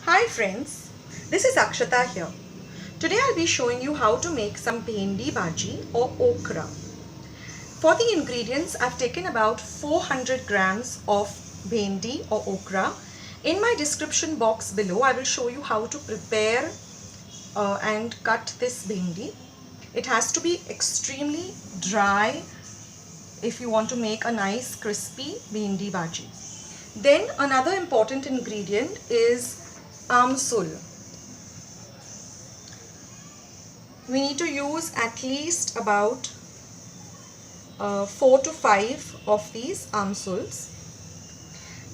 Hi friends, this is Akshata here. Today I'll be showing you how to make some bhendi.Bhaji or okra. For the ingredients, I've taken about 400 grams of bhendi or okra. In my description box below, I will show you how to prepare and cut this bhendi. It has to be extremely dry if you want to make a nice crispy bhendi.Bhaji. Then another important ingredient is amsul. We need to use at least about 4 to 5 of these amsols.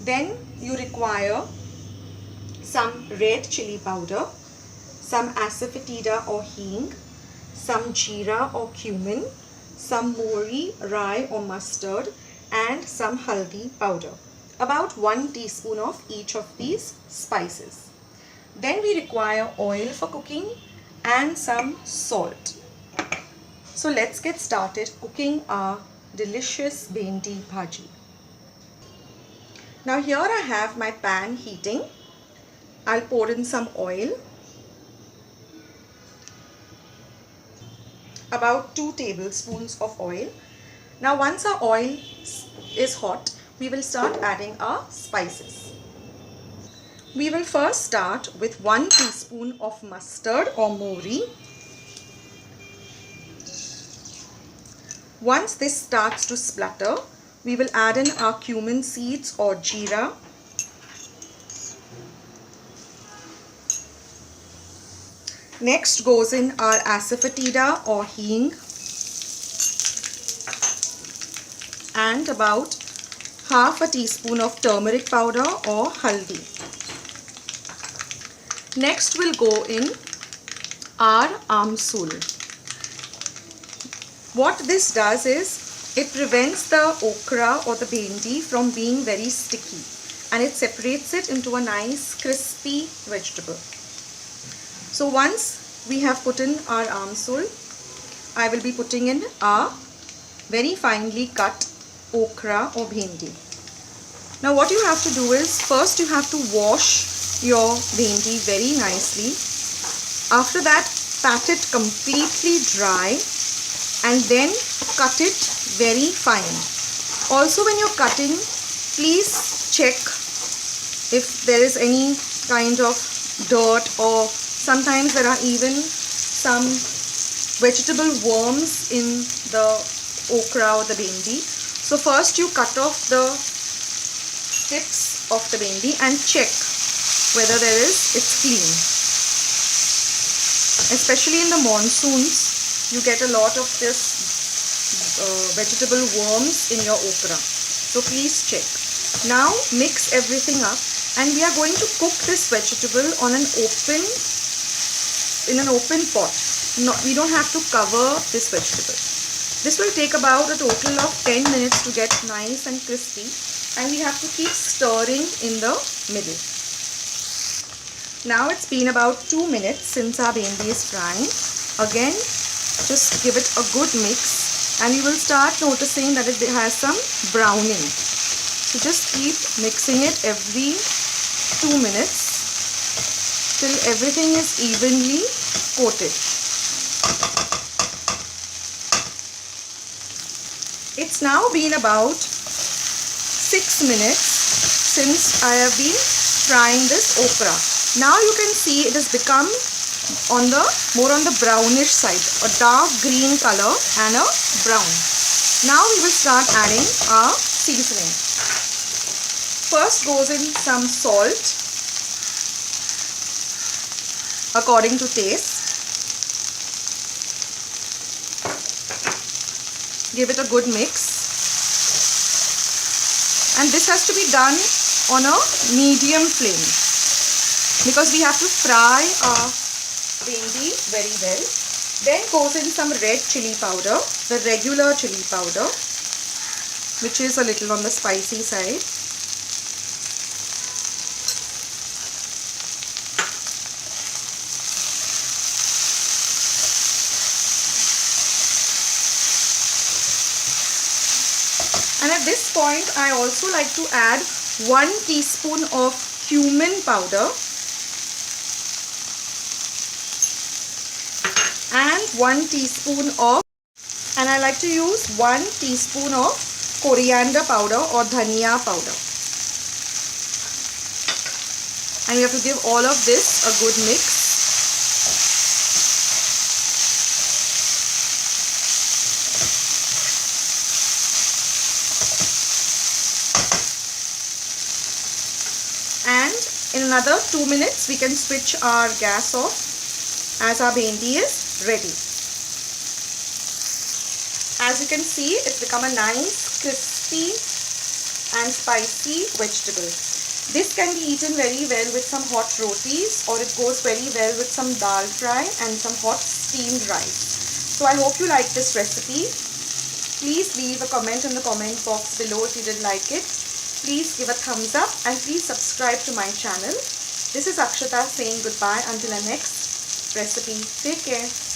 Then you require some red chili powder, some asafotedia or hing, some jeera or cumin, some mori, rye or mustard, and some haldi powder. About 1 teaspoon of each of these spices. Then we require oil for cooking and some salt. So let's get started cooking our delicious bhendi.Bhaji. Now here I have my pan heating. I'll pour in some oil. About 2 tablespoons of oil. Now once our oil is hot, we will start adding our spices. We will first start with 1 teaspoon of mustard or mori. Once this starts to splutter, we will add in our cumin seeds or jeera. Next goes in our asafoetida or hing and about half a teaspoon of turmeric powder or haldi. Next will go in our amsul. What this does is it prevents the okra or the bhendi from being very sticky and it separates it into a nice crispy vegetable. So once we have put in our amsul, I will be putting in our very finely cut okra or bhendi. Now what you have to do is first you have to wash your bhendi very nicely. After that, pat it completely dry and then cut it very fine. Also when you're cutting, please check if there is any kind of dirt, or sometimes there are even some vegetable worms in the okra or the bhendi. So first you cut off the tips of the bhendi and check whether it's clean. Especially in the monsoons, you get a lot of this vegetable worms in your okra. So please check. Now mix everything up and we are going to cook this vegetable on an open pot. No, we don't have to cover this vegetable. This will take about a total of 10 minutes to get nice and crispy, and we have to keep stirring in the middle. Now it's been about 2 minutes since our bhendi is frying. Again, just give it a good mix and you will start noticing that it has some browning. So just keep mixing it every 2 minutes till everything is evenly coated. It's now been about 6 minutes since I have been frying this okra. Now you can see it has become more on the brownish side, a dark green color and a brown. Now we will start adding our seasoning. First goes in some salt according to taste. Give it a good mix. And this has to be done on a medium flame because we have to fry our bhendi very well. Then goes in some red chili powder, the regular chili powder, which is a little on the spicy side. And at this point, I also like to add 1 teaspoon of cumin powder 1 teaspoon of, and I like to use 1 teaspoon of coriander powder or dhania powder. And you have to give all of this a good mix. And in another 2 minutes we can switch our gas off as our bhendi is ready. As you can see, it's become a nice crispy and spicy vegetable. This can be eaten very well with some hot rotis, or it goes very well with some dal fry and some hot steamed rice. So I hope you like this recipe. Please leave a comment in the comment box below if you did like it. Please give a thumbs up and please subscribe to my channel. This is Akshata saying goodbye until our next recipe. Take care.